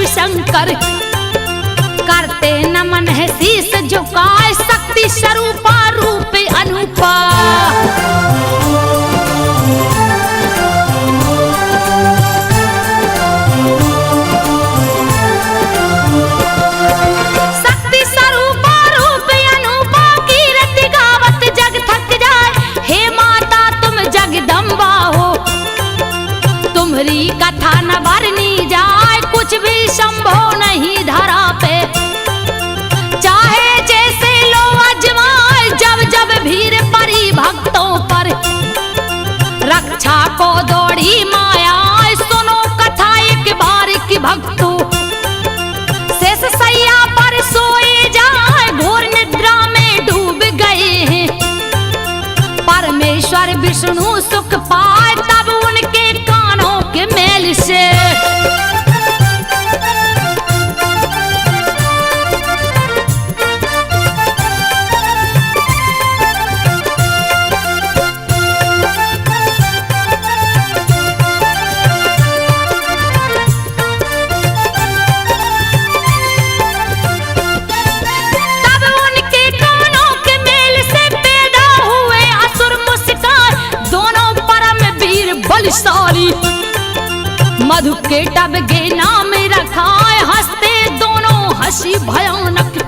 शंकर करते नमन है शीस झुकाए, शक्ति स्वरूपा रूप अनूपा। शक्ति स्वरूपा रूप अनूपा, कीर्ति गावत जग थक जाए। हे माता तुम जगदम्बा हो, तुम्हारी कथा न बरनी जाए, कुछ भी संभव नहीं धरा पे। चाहे जैसे लो अजमाए, जब जब भीड़ पड़ी भक्तों पर, रक्षा को दौड़ी माया। सुनो कथा एक बार की भक्तों, शेष सैया पर सोए जाए, घोर निद्रा में डूब गए हैं। परमेश्वर विष्णु सुख पाए, तब उनके कानों के मेल से मधु के टब के नाम रखाए, हंसते दोनों हंसी भयानक।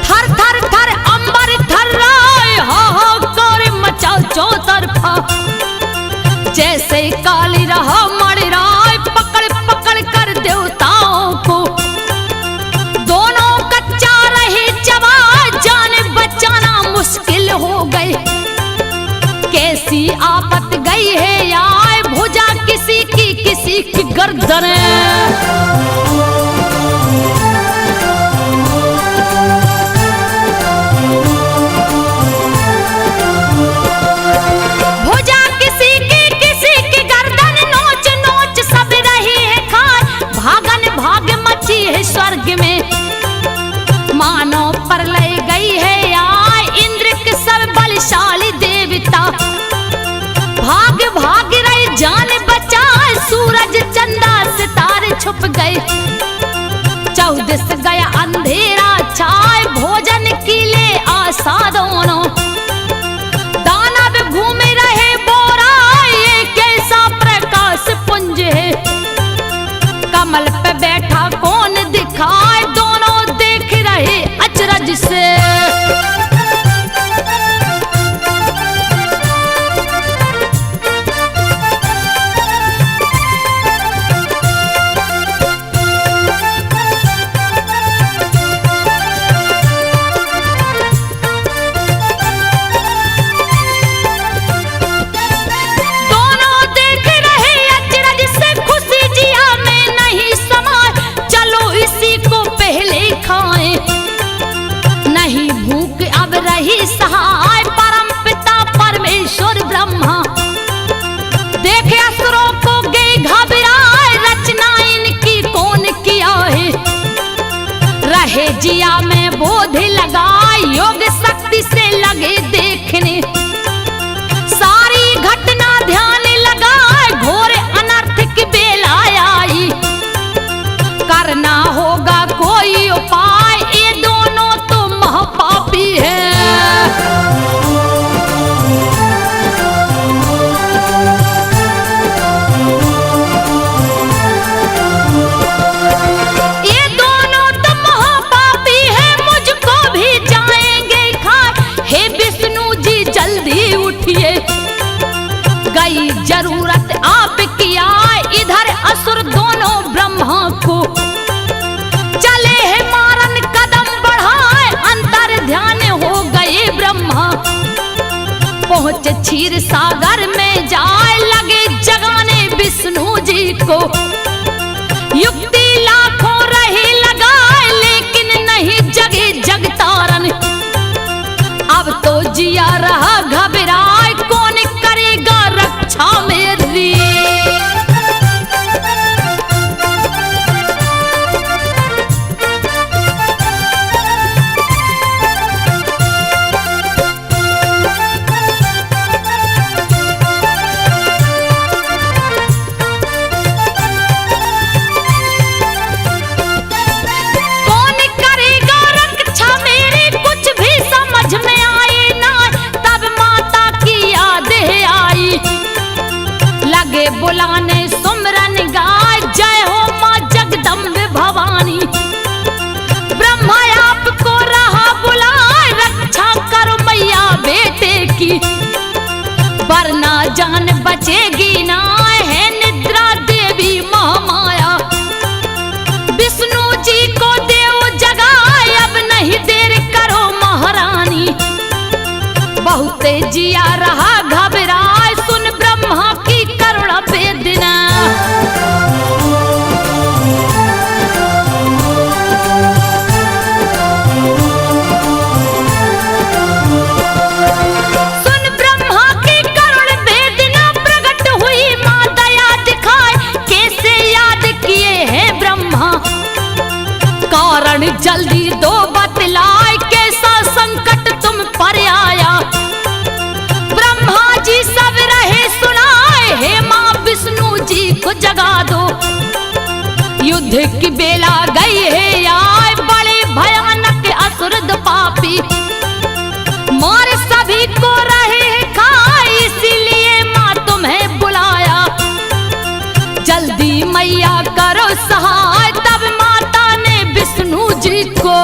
थर थर थर अंबर थर्राए, हाहाकार मचा चौतरफा। जैसे काली रहा मड़राए, पकड़ पकड़ कर देवताओं को। दोनों कच्चा रहे जवा, जान बचाना मुश्किल हो गए। कैसी आफत गई है यार, भुजा किसी की गर्दन। भुजा किसी की गर्दन, नोच नोच सब रही है खार। भागन भाग मची है स्वर्ग में, मानो पर ले गई है यार इंद्र के सब बलशाली देवता। भाग भाग रही जान बचाए, सूरज चंदा सितारे छुप गए। चौदस गया अंधेरा छाए, भोजन के लिए आशा दोनों। दानव घूम रहे बोरा, ये कैसा प्रकाश पुंज है। कमल पे बैठा कौन दिखाए, दोनों देख रहे अचरज से। नहीं भूख अब रही सहाय, परम पिता परमेश्वर ब्रह्मा। देखे असुरों को गए घबराए, रचना इनकी कौन किया है। रहे जिया में बोध लगा, क्षीर सागर में जाए लगे जगाने विष्णु जी को। युक्ति लाखों रही लगाए लेकिन नहीं जगे जगतारन। अब तो जिया रहा घबराए कौन करेगा रक्षा मेरी। बुलाने सुमरन गाय जय हो माँ जगदम्बे भवानी। ब्रह्मा आपको रहा बुलाए रक्षा करो मैया बेटे की। वरना जान बचेगी ना है निद्रा देवी महामाया। विष्णु जी को देव जगाए अब नहीं देर करो महारानी। बहुत जिया रहा घबराए सुन ब्रह्मा की करुणा वेदना। सुन ब्रह्मा की करुणा वेदना प्रकट हुई मां दया दिखाए। कैसे याद किए हैं ब्रह्मा कारण जल्दी दो बतलाए। कैसा संकट तुम पर आया। ब्रह्मा जी सब रहे सुनाए हे मां विष्णु जी को जगा दो। युद्ध की बेला गई है आए बड़े भयानक असुर पापी। मार सभी को रहे खाए इसीलिए मां तुम्हें बुलाया। जल्दी मैया करो सहाय तब माता ने विष्णु जी को।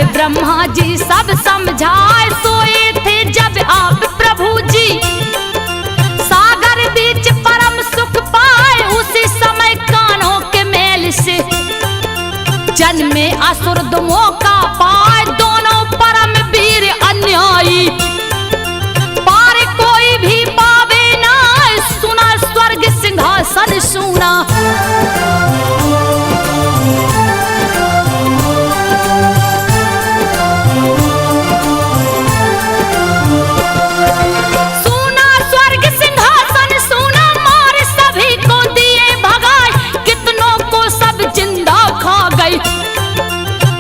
ब्रह्मा जी सब समझाए सोए थे जब आप प्रभु जी। सागर बीच परम सुख पाए उसी समय कानों के मेल से। जन्मे असुर दो मौका पाए दोनों परम वीर अन्यायी। पार कोई भी पावे ना सुना स्वर्ग सिंहासन सुना।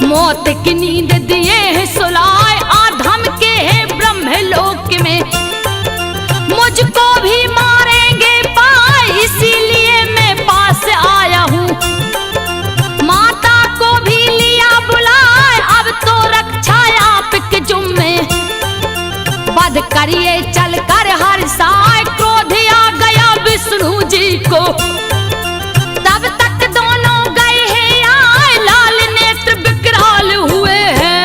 मौत की नींद दिए हैं सुलाए आधम के हैं ब्रह्मलोक में। मुझको भी मारेंगे पाए इसीलिए मैं पास आया हूँ। माता को भी लिया बुलाए अब तो रक्षा आपके जुम्मे। बद करिए चल कर हर साय क्रोध आ गया विष्णु जी को। तब तक दोनों गए हैं आए लाल नेत्र विकराल हुए हैं।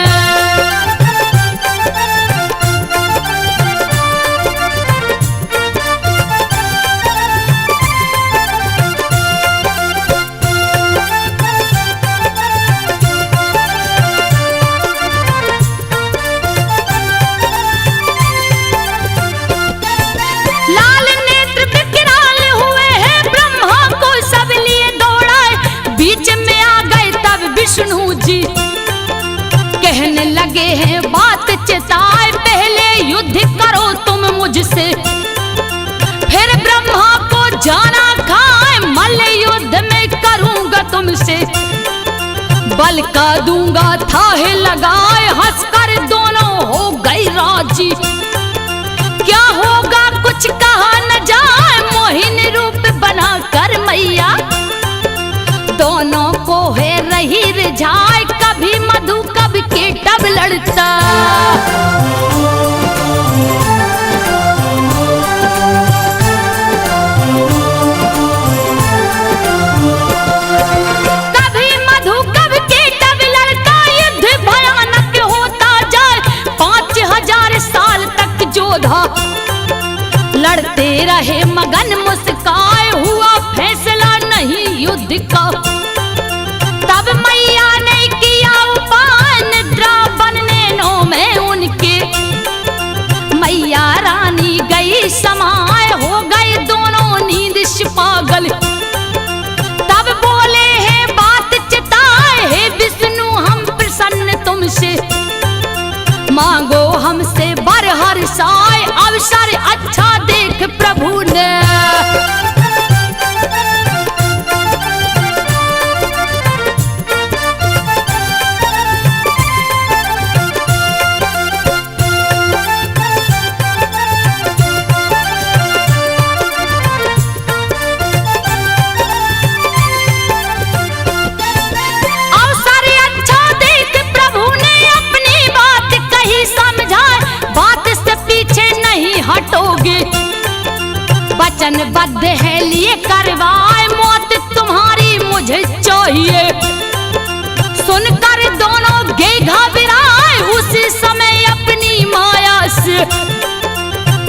लाल नेत्र विकराल हुए हैं ब्रह्मा को सब लिए दौड़ाए। बीच में आ गए तब विष्णु जी कहने लगे हैं बात चिताए। पहले युद्ध करो तुम मुझसे फिर ब्रह्मा को जाना खाए। मल्ल युद्ध में करूंगा तुमसे बल का दूंगा थाहे लगाए। हंसकर दोनों हो गई राजी। क्या होगा कुछ कहा न जाए मोहिनी रूप बना कर मैया। दोनों को है रही रिझाए कभी मधु कब के डब लड़ता। कभी मधु कब के डब लड़ता, युद्ध भयानक होता जाए। 5000 साल तक योद्धा लड़ते रहे मगन मुस्काए, हुआ फैसला नहीं युद्ध का। तब मैया ने किया उपाय, निद्रा बनने नो में उनके। मैया रानी गई समाए, हो गए दोनों नींद से पागल। तब बोले हैं बात चिताए, हे विष्णु हम प्रसन्न तुमसे। मांगो हमसे बर हर साय, अवसर अच्छा देख प्रभु ने। अवसर अच्छा देख प्रभु ने अपनी बात कही समझाए, बात से पीछे नहीं हटोगे। वचनबद्ध है लिए करवाए, मौत तुम्हारी मुझे चाहिए। सुनकर दोनों गे घबराए, उसी समय अपनी माया से।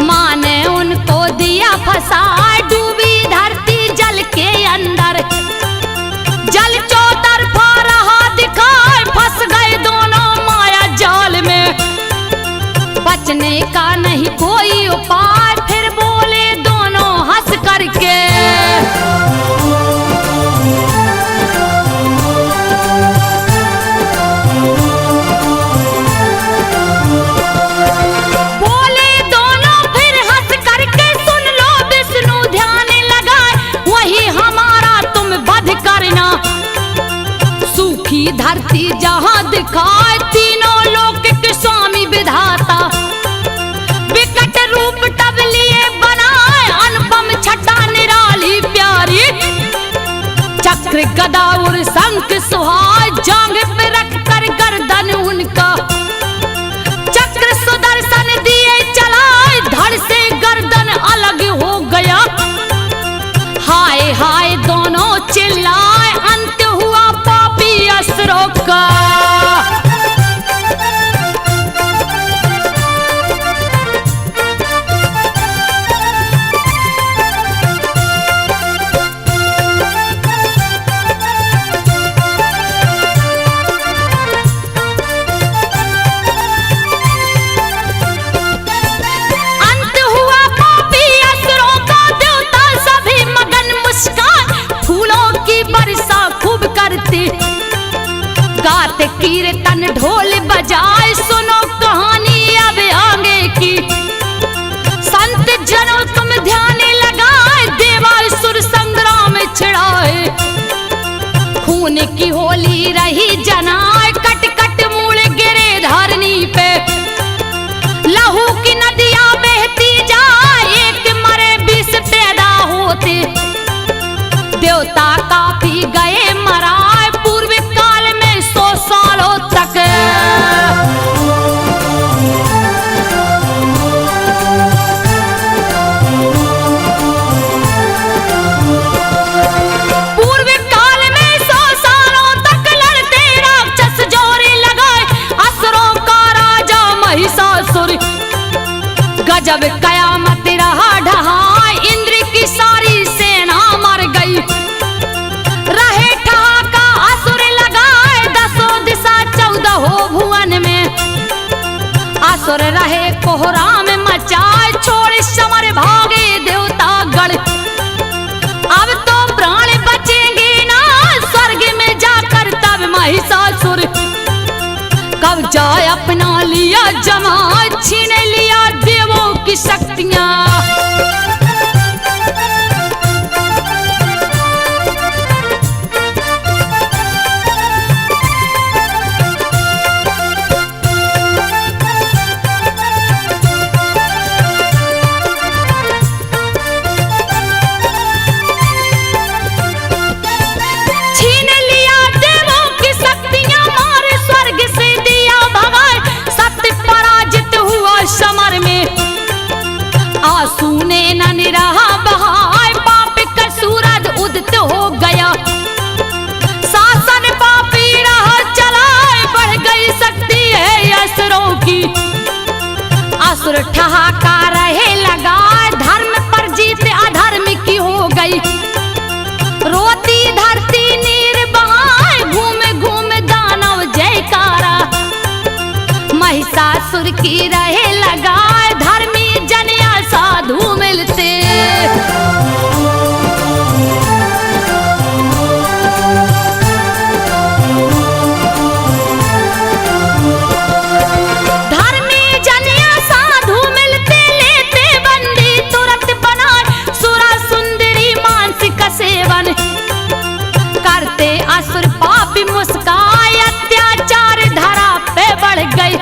माँ ने उनको दिया फंसाए, डूबी धरती जल के अंदर। जल चौतरफा रहा दिखाए, फंस गए दोनों माया जाल में। बचने का नहीं कोई उपाय, फिर बोले दोनों हंस करके। बोले दोनों फिर हंस करके, सुन लो विष्णु ध्यान लगाए, वही हमारा तुम वध करना। सूखी धरती जहां दिखाए, तीनों लोक के स्वामी विधाता। विकट रूप तब लिए बनाए, अनुपम छटा निराली प्यारी। चक्र गदा और शंख सुहाए, जांघ पे रख कर गर्दन उनका। चक्र सुदर्शन दिए चलाए, धड़ से गर्दन अलग हो गया। हाय हाय दोनों चिल्लाए, अंत हुआ पापी असुरों का। अंत हुआ पापी असुरों का, देवता सभी मगन मुस्कान। फूलों की वर्षा खूब करते, गाते कीर्तन ढोल बजाए। सुनो कहानी अब आगे की, संत जनों तुम ध्यान लगाए। देवासुर संग्राम छिड़ाए, खून की होली रही जनाए। कट कट मूल गिरे धरनी पे, लहू की नदियां बहती जाए। एक मरे 20 पैदा होते, देवता काफी गए मराए। पूर्व काल में 100 सालों तक। पूर्व काल में 100 सालों तक लड़ते राक्षस जोरे लगाए। असुरों का राजा महिषासुर, गजब कयामत रहा ढहाए। इंद्र की सारी सेना मर गई, रहे ठहाका असुर लगाए। 10 दिशा 14 भुवन में, असुर रहे कोहराम मचाए। छोड़ समर भागे देवता गढ़, अब तो प्राण बचेंगे ना। स्वर्ग में जाकर तब महिषासुर, कब्जा अपना लिया जमा। छीन लिया देवों की शक्तियां। छीन लिया देवों की शक्तियां, मारे स्वर्ग से दी पूरी धरती नीर बहाए घूम घूम दानव जयकारा महिषासुर की रहे लगाए धर्मी जनिया साधु मिलते धर्मी जनिया साधु मिलते लेते बंदी तुरंत बनाए सुरा सुंदरी मानसिक सेवन करते असुर पापी मुस्काए अत्याचार धरा पे बढ़ गई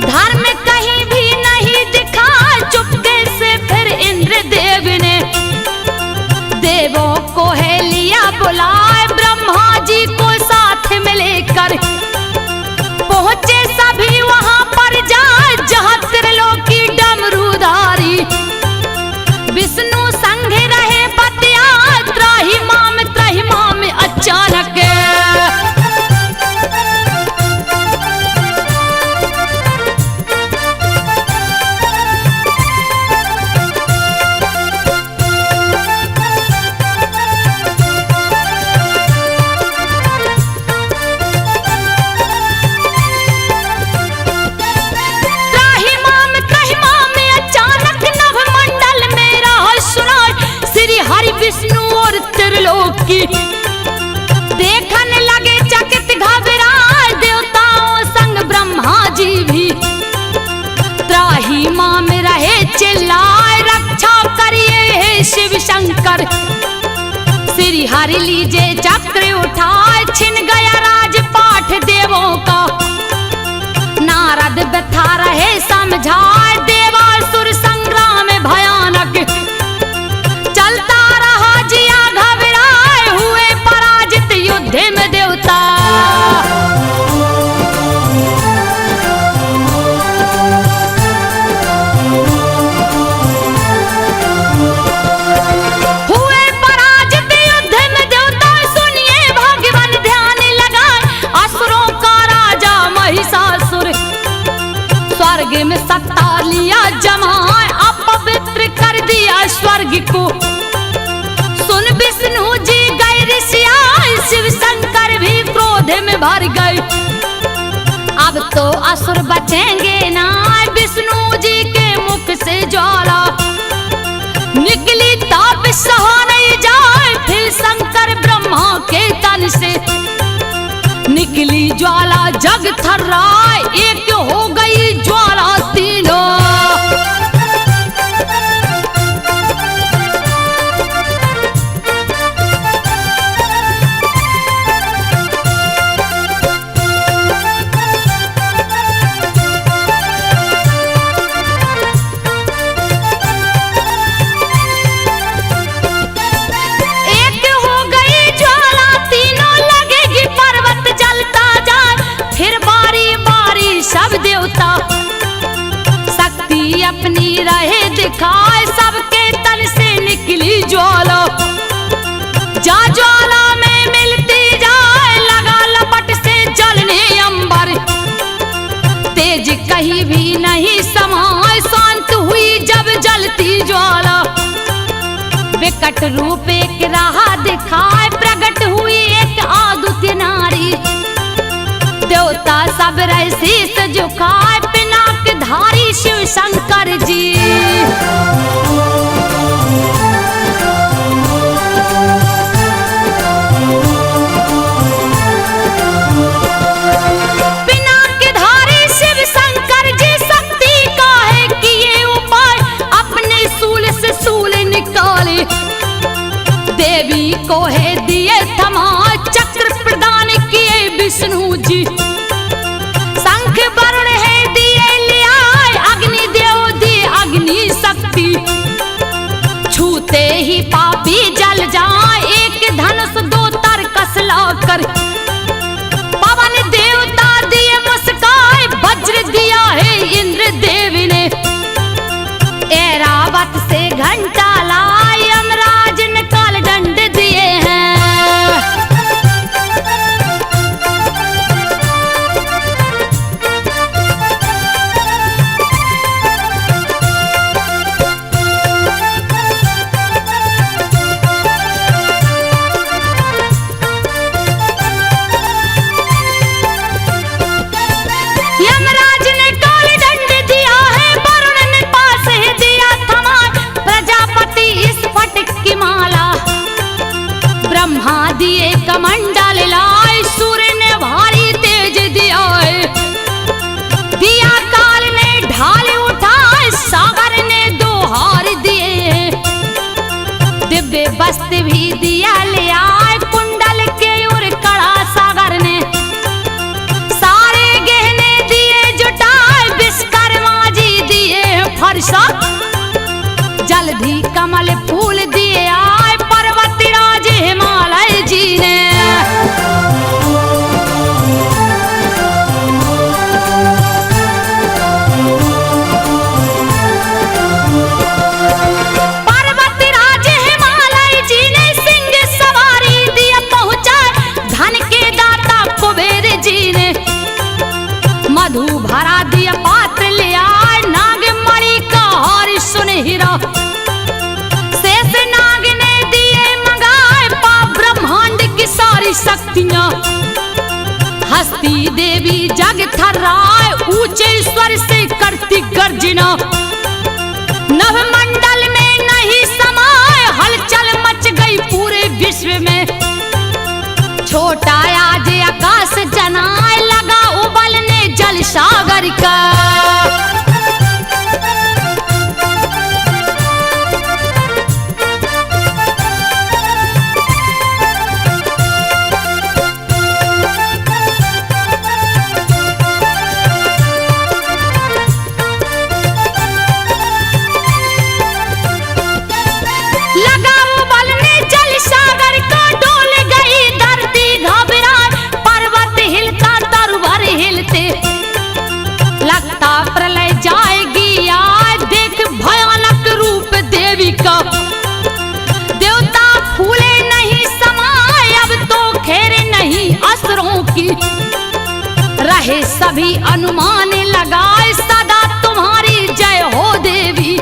धर्म कहीं भी नहीं दिखा चुपके से फिर इंद्र देव ने देवों को है लिया बुलाए ब्रह्मा जी को साथ में लेकर पहुंचे सभी वहां पर जाए जहां त्रिलोकी डमरूधारी विष्णु संग रहे बतिया त्राहिमाम अचानक विष्णु और त्रिलोकी देखने लगे चकित घबराए देवताओं संग ब्रह्मा जी भी त्राहिमाम में रहे चिल्लाए रक्षा करिए हे शिव शंकर श्री हरि लीजे चक्र उठाए छिन गया राजपाठ देवों का नारद व्यथा रहे समझाए देवासुर संग्राम भयानक चलता रहा जिया घबराए हुए पराजित युद्ध में देवता हुए पराजित युद्ध में देवता सुनिए भगवान ध्यान लगाए असुरों का राजा महिषासुर स्वर्ग में सत्ता लिया जमाए अपवित्र कर दिया स्वर्ग को सुन विष्णु जी गए ऋषियाए शिव शंकर भी क्रोध में भर गए अब तो असुर बचेंगे ना विष्णु जी के मुख से ज्वाला निकली ताप सहा नहीं जाए फिर शंकर ब्रह्मा के तन से निकली ज्वाला जग थर्राए एक हो गई ज्वाला तीनों शक्ति अपनी रहे दिखाए सबके तन से निकली ज्वाला जा ज्वाला में मिलती जाए लगा लपट से जलने अंबर तेज कहीं भी नहीं समाए शांत हुई जब जलती ज्वाला विकट रूप एक राह दिखाए प्रकट हुई एक आदुत्य नारी देवता सब रहे शीस झुकाए पिनाक धारी शिव शंकर जी पिनाक धारी शिव शंकर जी शक्ति का है किए उपाय अपने सूल से सूल निकाले देवी को है दिए थमा चक्र प्रदान किए विष्णु जी शंख वरुण है दिए लिया अग्नि देव दिए अग्नि शक्ति छूते ही पापी जल जाए एक धनुष दो तरकस लाकर पवन देवता दिए मुस्काए वज्र दिया है इंद्र देव ने ऐरावत से घंटा लाए यमराज ने काल दंड दिए हैं ब्रह्मा दिए कमंडल लाए, सूर्य ने भारी तेज दिया है, दिया काल ने ढाल उठाए, सागर ने दो हार दिए, दिव्य वस्त्र भी दिया ले आए, कुंडल के और कड़ा सागर ने, सारे गहने दिए जुटाए, विश्वकर्मा जी दिए फरसा, जल्दी कमल फूल दिए आए, पर्वतराज हिमालय जी ने। पर्वतराज हिमालय जी ने सिंह सवारी दिया पहुंचा, धन के दाता कुबेर जी ने, मधु भरा दिया पात्र ले आए, नागमणि का हार सुनहरा, शेषनाग ने दिए मंगाए, ब्रह्मांड की सारी शक्तियां, हस्ती देवी जग थर्राए, ऊंचे स्वर से करती गर्जना, नवमंडल में नहीं समाए, हलचल मच गई पूरे विश्व में, छोटा आज आकाश जनाए, लगा उबलने जल सागर का। लगा उबलने जल सागर का, डोल गई धरती घबराए, पर्वत हिलता तरुवर हिलते, लगता प्रलय जाएगी आज, देख भयानक रूप देवी का, देवता फूले नहीं समाए, अब तो खेर नहीं असुरों की, रहे सभी अनुमान लगाए, सदा तुम्हारी जय हो देवी,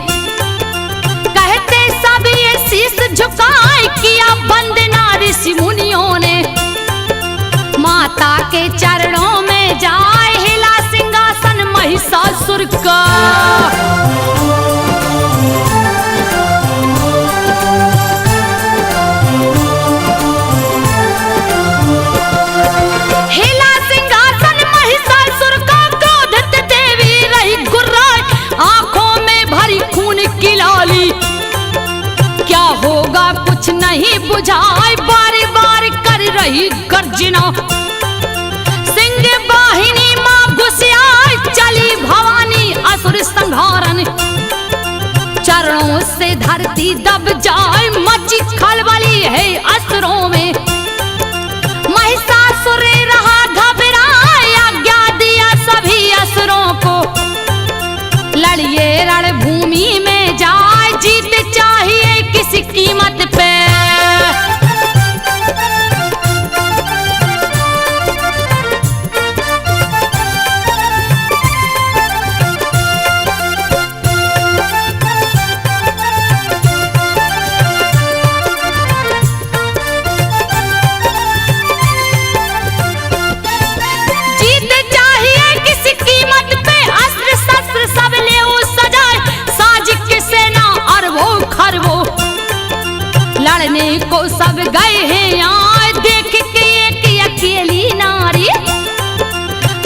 कहते सभी ये शीश झुकाए, किया वंदना ऋषि मुनियों ने, माता के चरणों में जाए, हिला सिंहासन महिषासुर का। हिला सिंहासन महिषासुर का, क्रोधित देवी रही गुर्राए, आंखों में भरी खून की लाली, क्या होगा कुछ नहीं बुझाए, बार बार कर रही गर्जना, सिंह वाहिनी मां घुसियाए, चली भवानी असुर संहारन, चरणों से धरती दब जाए, मची खलबली है असुरों में, महिषासुर रहा घबराए, आज्ञा दिया सभी असुरों को, लड़िए रणभूमि में जाए, जीत चाहिए किसी कीमत पे। जीत चाहिए किसी कीमत पे, अस्त्र शस्त्र सब ले सजाए, साजिश की सेना अरबों खरबों, लड़ने को सब गए हैं आए, देख के एक अकेली नारी,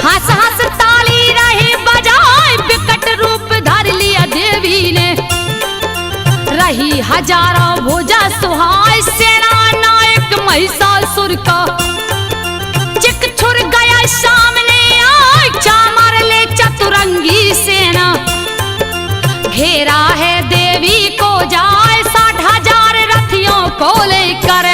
हंस हंस ताली रही बजाए, विकट रूप धर लिया देवी ने, रही हजारों भुजा सुहाए, सेना नायक महिषासुर का, चिक छुर गया सामने आए, चामर ले चतुरंगी सेना, घेरा है देवी को जाए, 60,000 रथियों को लेकर,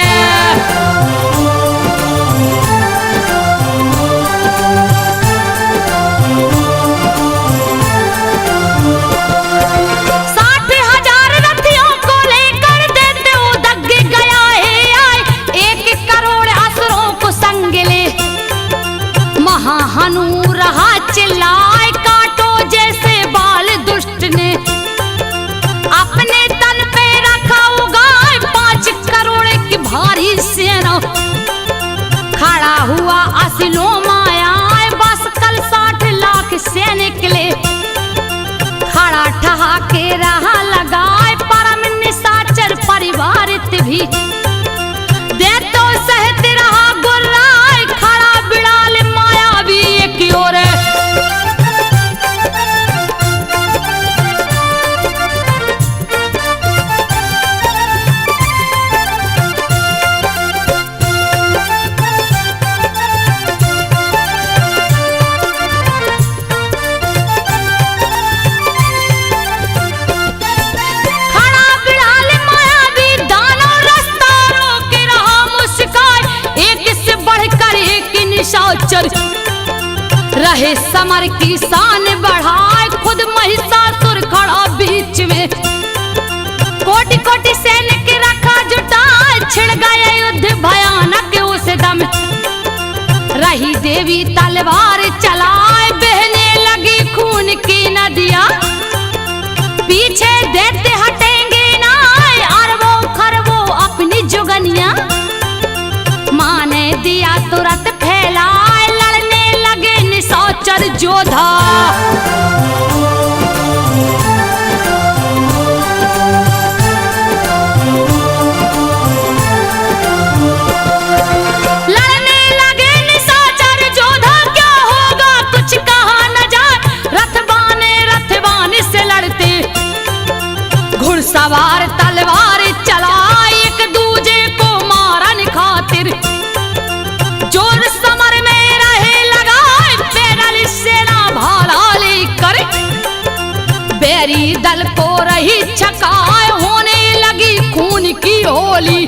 हनु रहा चिल्लाए, काटो जैसे बाल दुष्ट ने, अपने तन पे रखा उगाए, 5 करोड़ की रहे समर की शान बढ़ाए, खुद महिषासुर खड़ा बीच में। कोटि कोटि सैनिक रखा जुटाए, छिड़ गए युद्ध भयानक उस दम। रही देवी तलवार चलाए, बहने लगी खून की नदियां। पीछे देते हटेंगे ना अरबों खरबों अपनी जुगनियां। माँ ने दिया तुरंत फैलाए, लड़ने लगे निशाचर जोधा। लड़ने लगे निशाचर जोधा, क्या होगा कुछ कहा न जाए। रथवान से लड़ते, घुड़सवार तलवार चलाए, एक दूजे को मारन खातिर। जोर समर में रहे लगाए, पैदल सेना भाला लेकर। बैरी दल को रही छकाए, होने लगी खून की होली।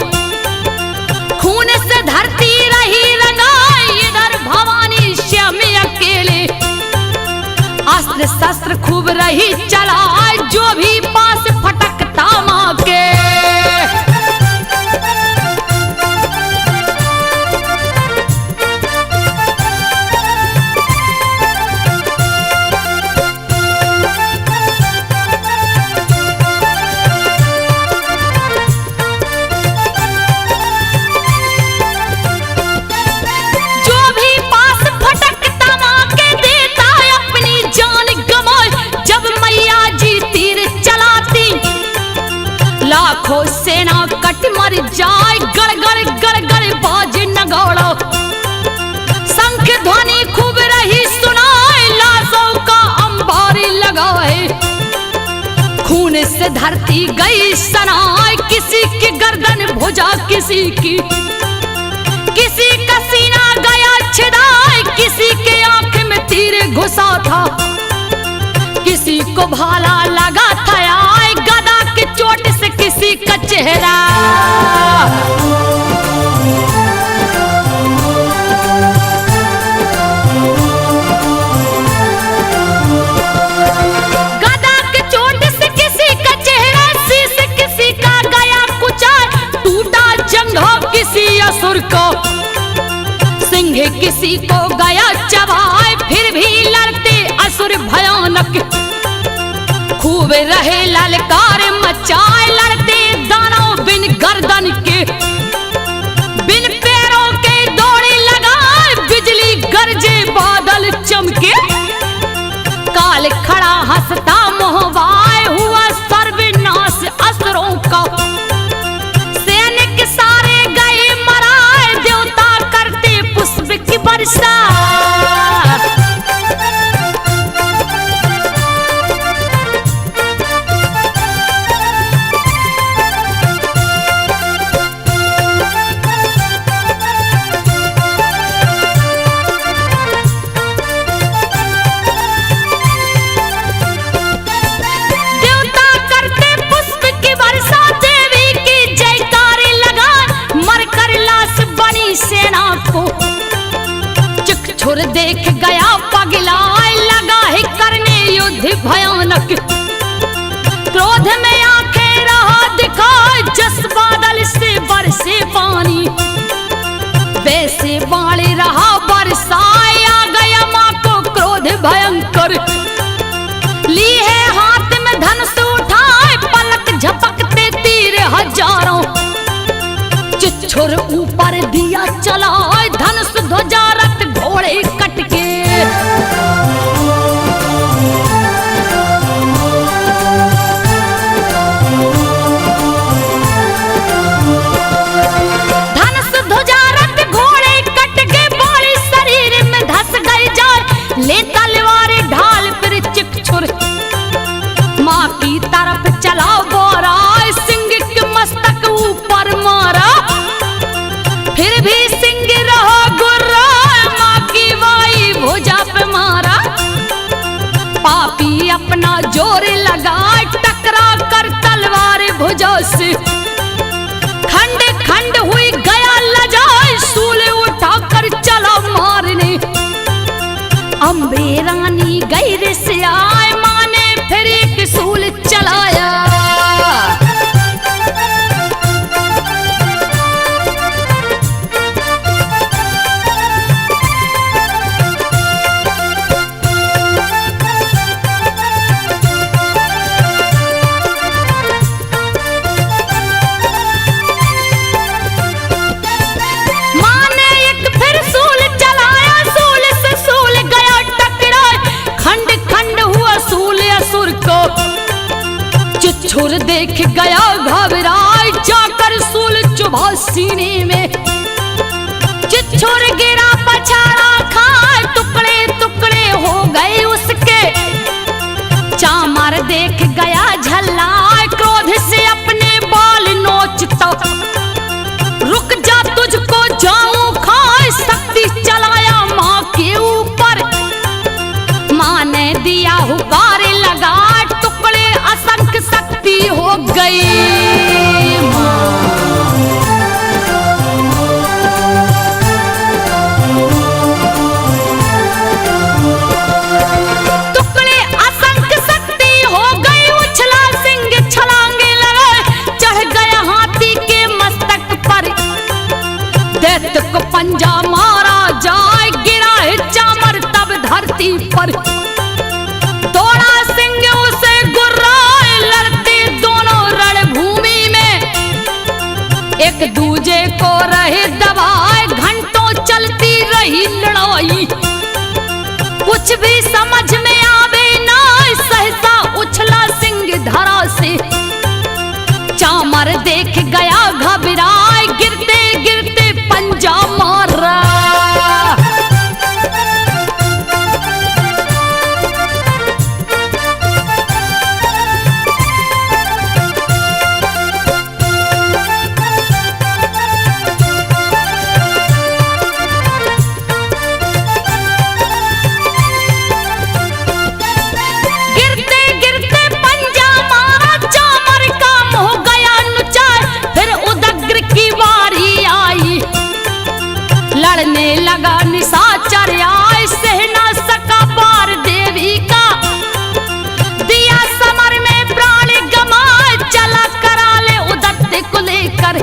खून से धरती रही रंगाई, इधर भवानी श्याम अकेले। अस्त्र शस्त्र खूब रही चलाए, जो भी पास फटकता माँ के। जो भी पास फटकता माँ के, देता अपनी जान गंवाए। जब मैया जी तीर चलाती, लाखों सेना कट मर जाए। गड़गड़ गड़गड़ बाज नगाड़ा, शंख ध्वनि खूब रही सुनाए, लाशों का अंबार लगाए। खून से धरती गई सनाए, किसी की गर्दन भुजा किसी की। किसी का सीना गया छिदाए, किसी के आंख में तीर घुसा था। किसी को भाला लगा था आए, गदा की चोट से किसी का चेहरा। गदा की चोट से किसी का चेहरा, शीश किसी का गया कुचल। टूटा जंघा किसी असुर को, सिंह किसी को गया चबाए। फिर भी लड़ते असुर भयानक, खूब रहे ललकार मचाए। लड़ते दानव बिन गर्दन के, बिन पैरों के दौड़े लगाए। बिजली गरजे बादल चमके, काल खड़ा हंसता मोहवाए। हुआ सर्वनाश असुरों का, सैनिक सारे गए मराए। देवता करते पुष्प की वर्षा, देवता करते पुष्प की वर्षा। देवी की जयकारे लगाए, मरकर लाश बनी सेना को। चकछुर देख गया पगलाए, लगा है करने युद्ध भयानक। क्रोध में आंखें रहा दिखाए, जस बादल से बरसे पानी। वैसे बाणे रहा बरसाए, आ गया माँ को क्रोध भयंकर। ली है हाथ में धनुष उठाए, पलक झपकते तीर हजारों। चिच्छुर ऊपर दिया चलाए, धनुष ध्वजा रथ घोड़े कटके। धनुष ध्वजा रथ घोड़े कटके, बोली शरीर में धस गई जाए। ले तलवार ढाल फिर चिच्छुर, माँ की तरफ चला बोरा। सिंह के मस्तक ऊपर मारा, फिर भी सिंह रहा गुर्रा। माँ की वाई भुजा पे मारा। पापी अपना जोर लगाए, टकरा कर तलवार भुजा से। खंड खंड हुई गया लजाए, सूले उठाकर चला मारने। अम्बे गई रिसियाए, माँ ने फिर एक सूल चलाया। छुर देख गया घबराए, जाकर सूल चुभा सीने में। चिच्छुर गिरा पछाड़ा खाए, टुकड़े टुकड़े हो गए उसके। चामर देख गया झल्लाए, क्रोध से अपने बाल नोचता। रुक जा तुझको जाऊं खाए, शक्ति चलाया माँ के ऊपर। माँ ने दिया हुकार लगा, टुकड़े असंख्य शक्ति हो गई। टुकड़े असंख्य शक्ति हो गई, उछला सिंह छलांगे लगे, चढ़ गया हाथी के मस्तक पर। दैत्य को पंजा मारा जाए, गिरा है चामर तब धरती पर। दौड़ा सिंह उसे गुर्राए, लड़ते दोनों रणभूमि में। एक दूजे को रहे दबाए, घंटों चलती रही लड़ाई। कुछ भी समझ में आवे ना, सहसा उछला सिंह धरा से। चामर देख गया घबराए, गिरते गिरते पंजा मारा। लड़ने लगा निशाचर आए, सह ना सका पार देवी का। दिया समर में प्राण गमाए, चला करा ले उदत्ते को लेकर।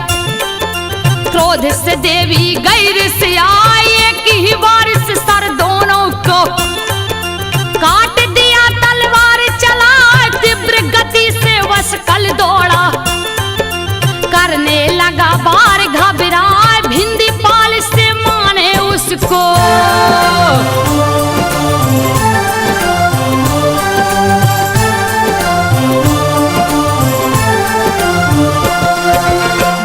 क्रोध से देवी गैर से आई, एक ही बार से सर दोनों को काट दिया। तलवार चला तीव्र गति से वशकल दौड़ा, करने लगा बार घबराए। भिंदी पाल से माने उसको,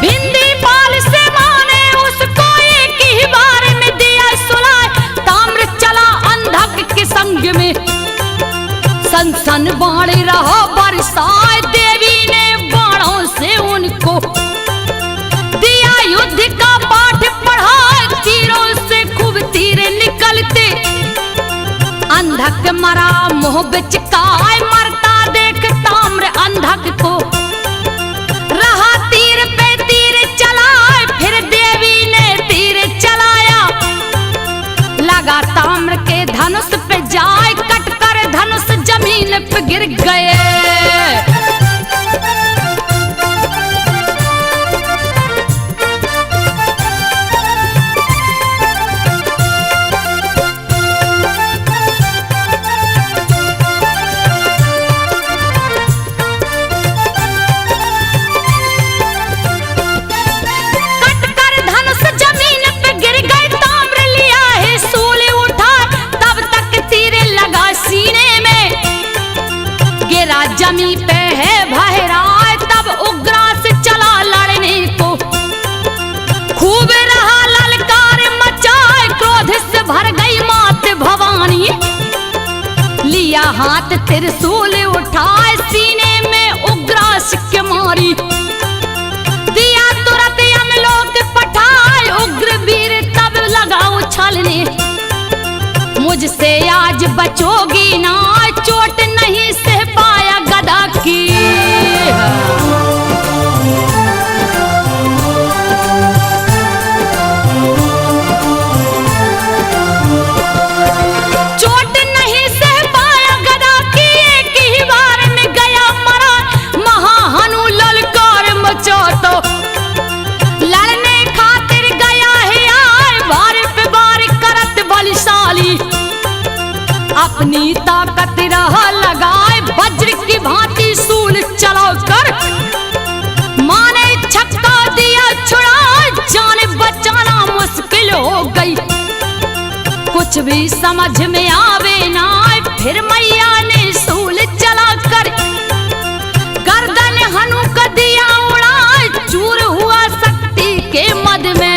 भिंदी पाल से माने उसको, एक ही बार में दिया सुलाए। ताम्र चला अंधक के संग में, सन सन बाण रहा बरसाए। देवी ने बाणों से उनको दिया युद्ध का पाठ पढ़ा, तीरों से खूब तीर निकलते। अंधक मरा मुंह बिचकाए, मरता देख ताम्र अंधक को। रहा तीर पे तीर चलाए, फिर देवी ने तीर चलाया। लगा ताम्र के धनुष पे जाए, कट कर धनुष जमीन पे गिर गए। जमी पे है भहराए, तब उग्रास चला लड़ने को। खूब रहा ललकार मचाए, क्रोध से भर गई मात भवानी। लिया हाथ त्रिशूल उठाए, सीने में उग्रास के मारी। दिया तुरंत यमलोक पठाए, उग्र वीर तब लगा उछलने। मुझसे आज बचोगी ना, चोट नहीं सह पाया गदा की। चोट नहीं सह पाया अपनी ताकत रहा लगाए वज्र की भांति सूल चला कर, माने छक्का दिया छुड़ा जान बचाना मुश्किल हो गई। कुछ भी समझ में आवे ना फिर मैया ने सूल चला कर गर्दन हनु का दिया उड़ा, चूर हुआ शक्ति के मद में।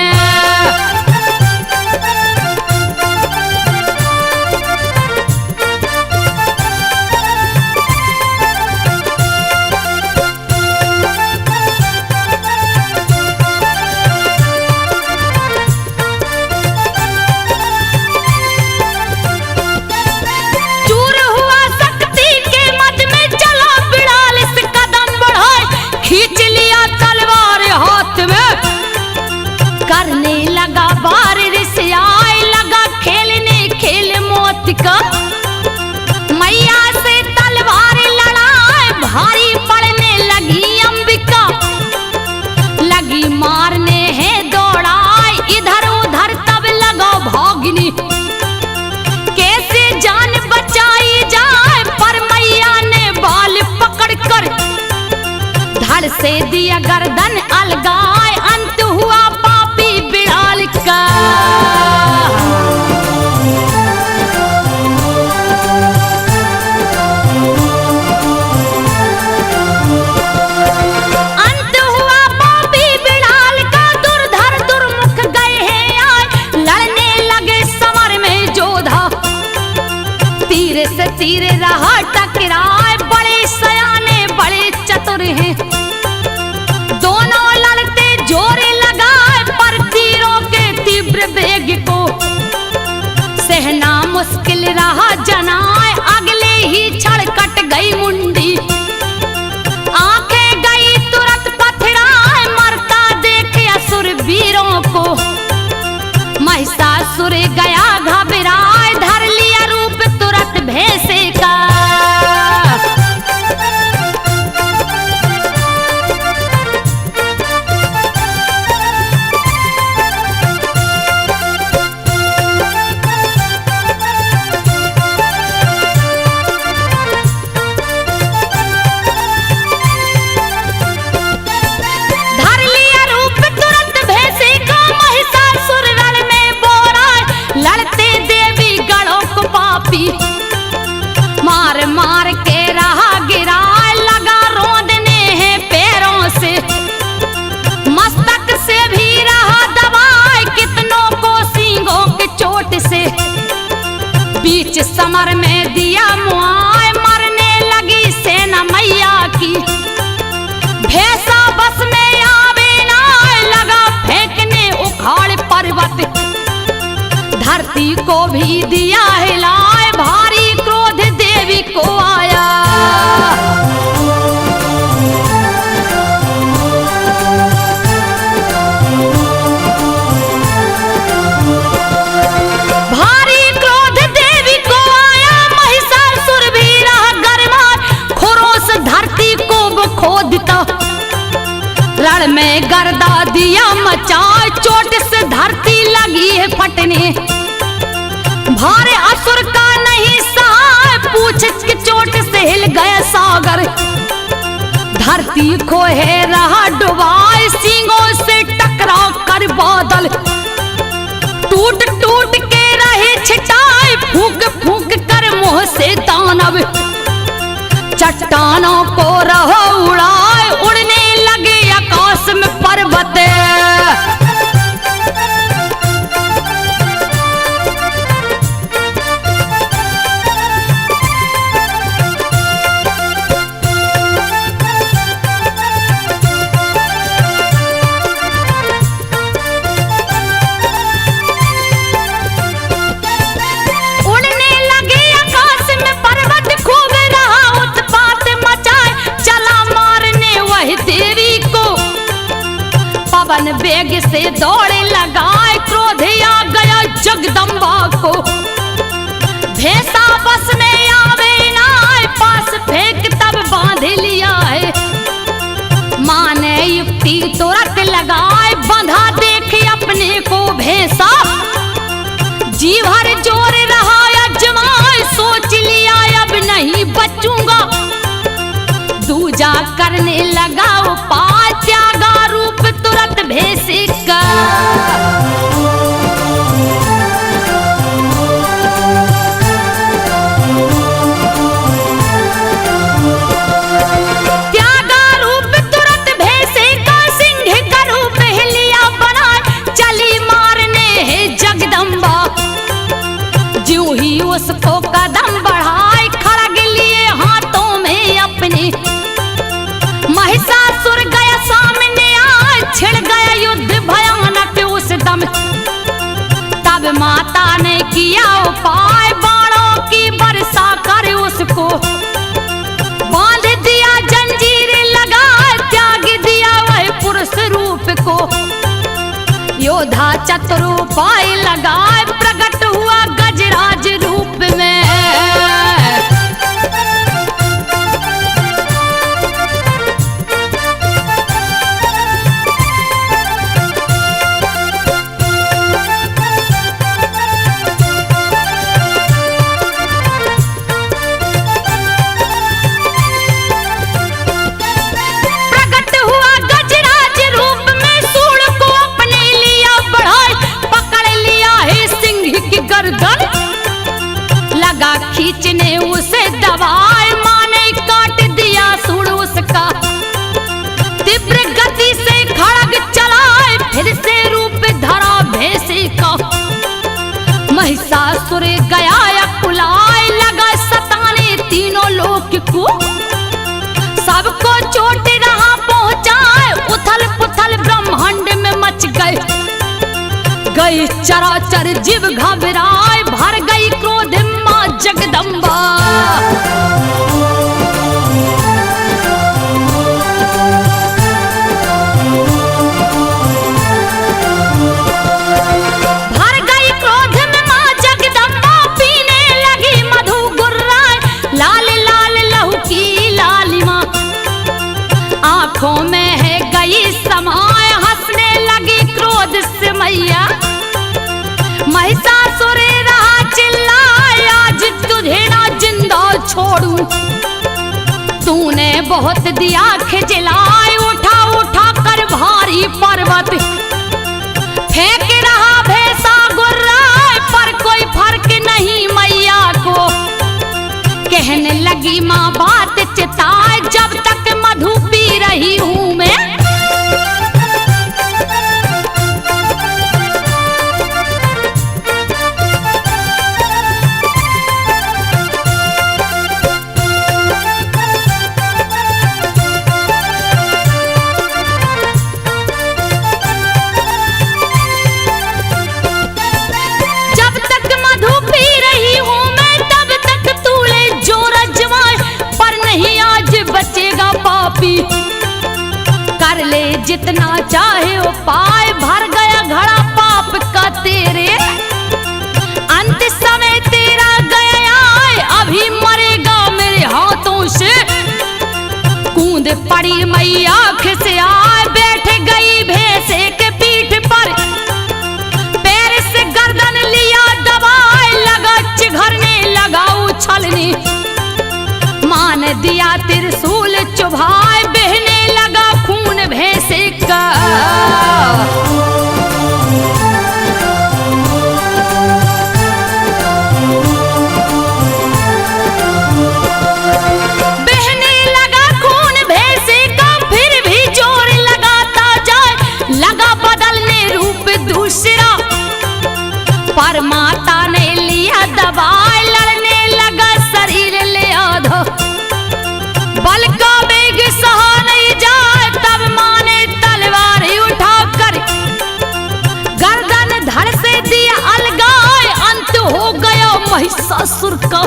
करने लगा बार रिसाए लगा खेलने खेल मौत का, मैया से तलवार लड़ाए भारी पड़ने लगी अंबिका। लगी मारने है दौड़ाए इधर उधर तब लगा भागनी, कैसे जान बचाई जाए पर मैया ने बाल पकड़ कर धड़ से दिया गर्दन अलगाए। अंत हुआ बिड़ाल का। अंत हुआ पापी बिड़ाल का, दुर्धर दुर्मुख गए हैं आए लड़ने लगे समर में जोधा। तीर से तीर रहा टकराए बड़े सयाने बड़े चतुर हैं, दोनों लड़ते जोरे लगाए पर तीरों के तीव्र वेग को सहना मुश्किल रहा जनाए। अगले ही क्षण कट गई मुंडी, आंखें गई तुरंत पथराए, मरता देखे असुर वीरों को महिषासुर गया घबराए, धर लिया रूप तुरंत भैंसे का। मार मार के रहा गिरा लगा रोंदने हैं पैरों से, मस्तक से भी रहा दबाए कितनों को सींगों के चोट से। बीच समर में दिया मुआए मरने लगी सेना मैया की, भैंसा बस में आवे ना लगा फेंकने उखाड़ पर्वत। धरती को भी दिया हिलाए भारी क्रोध देवी को आया। भारी क्रोध देवी को आया, महिषासुर भी रहा गरमार, खुरोस धरती को वो खोदता। रण में गर्दा दिया मचाए, चोट से धरती लगी है फटने। भारे असुर का नहीं सहा, पूछ के चोट से हिल गया सागर। धरती को है रहा डुबाए, सींगों से टकरा कर बादल टूट टूट के रहे छिटाए, फूंक फूंक कर मुंह से दानव चट्टानों को रहो उड़ाए। उड़ने लगे आकाश में पर्वत, पवन वेग से दौड़े लगाए, क्रोध आ गया जगदम्बा को। भैंसा बस में आवे ना, पास फेंक तब बांध लिया है। माँ ने युक्ति तुरंत लगाए, बंधा देखे अपने को भैंसा। जी भर जोर रहा अजमाए, सोच बचूंगा। दूजा करने लगा उपाय, त्यागा रूप तुरंत भेष का। त्यागा रूप तुरंत भेष का, सिंह का रूप लिया बनाए, चली मारने है जगदम्बा। ज्यों ही उसको कदम बढ़ाए, खड़ग लिए हाथों में अपने, महिषासुर गया सामने आए, छिड़ गया युद्ध भयानक उस दम। तब माता ने किया उपाय, बाणों की वर्षा कर उसको बांध दिया, जंजीर लगा त्याग दिया वह पुरुष रूप को। योद्धा चतुर उपाय लगाए, प्रकट हुआ गजराज रूप में। लगा खींचने उसे दबाए, माने काट दिया सूड़ उसका। तीव्र गति से खड़ग चलाए, फिर से रूप धरा भेष का। महिषासुर गया कुलाए, लगा सताने तीनों लोक को। सबको चोट रहा पहुंचाए, उथल पुथल ब्रह्मांड में मच गए। गई चराचर जीव घबराए, भर गई क्रोध मां जगदम्बा। भर गई क्रोध में मां जगदम्बा, पीने लगी मधु गुर्राए, लाल लाल लहू की लालिमा आंखों में है गई समाए। हंसने लगी क्रोध से मैया, महिषासुर रहा चिल्लाए, आज तुझे ना जिंदा छोड़ूं। तूने बहुत दिया खिजलाए, उठा उठा कर भारी पर्वत, फेंक रहा भैंसा गुर्राए, पर कोई फर्क नहीं मैया को। कहने लगी माँ बात चिताए, जब तक मधु पी रही हूँ मैं। कर ले जितना चाहे उपाय, भर गया घड़ा पाप का तेरे। अंत समय तेरा गया आए, अभी मरेगा मेरे हाथों से। कूद पड़ी मैया खिसियाए, बैठ गई भैंसे के पीठ पर, पैर से गर्दन लिया दबाए, लगा चिघरने लगा उछलने। मान दिया त्रिशूल चुभाए, बहने लगा खून भैंसे का। बहने लगा खून भैंसे का, फिर भी जोर लगाता जाए, लगा बदलने रूप दूसरा। पर माता ने लिया दबाए, लड़ने लगा शरीर ले आधा। बल का वेग सहा नहीं जाए, तब माँ ने तलवार उठाकर गर्दन धड़ से दिया अलगाए। अंत हो गया महिषासुर का।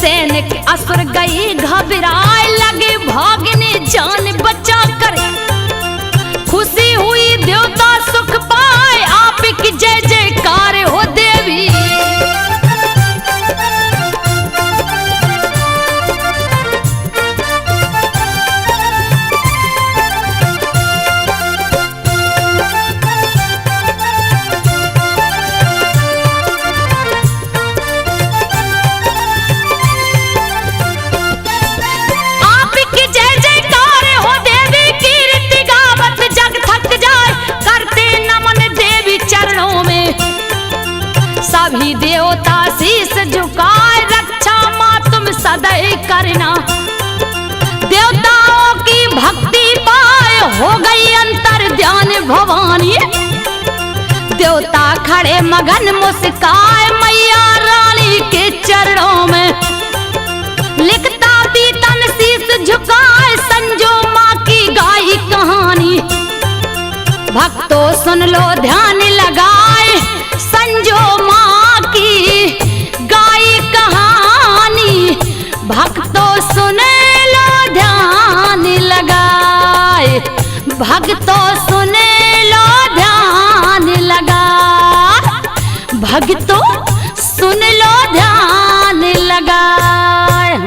सैनिक असुर गई घबराए, लगे भागने जान बचा कर। खुशी हुई देवता सुख पाए, आपकी जय जयकार हो देवी। सभी देवता शीस झुकाए, रक्षा माँ तुम सदैव करना। देवताओं की भक्ति पाए हो गई अंतर ध्यान भवानी। देवता खड़े मगन मुस्काए मैया रानी के चरणों में। लिखता पीतन शीस झुकाए संजो माँ की गाई कहानी। भक्तों सुन लो ध्यान लगाए संजो माँ की गाई कहानी। भक्तों सुन लो ध्यान लगाए, भक्तों सुन लो ध्यान लगाए, भक्तों सुन लो ध्यान लगाए।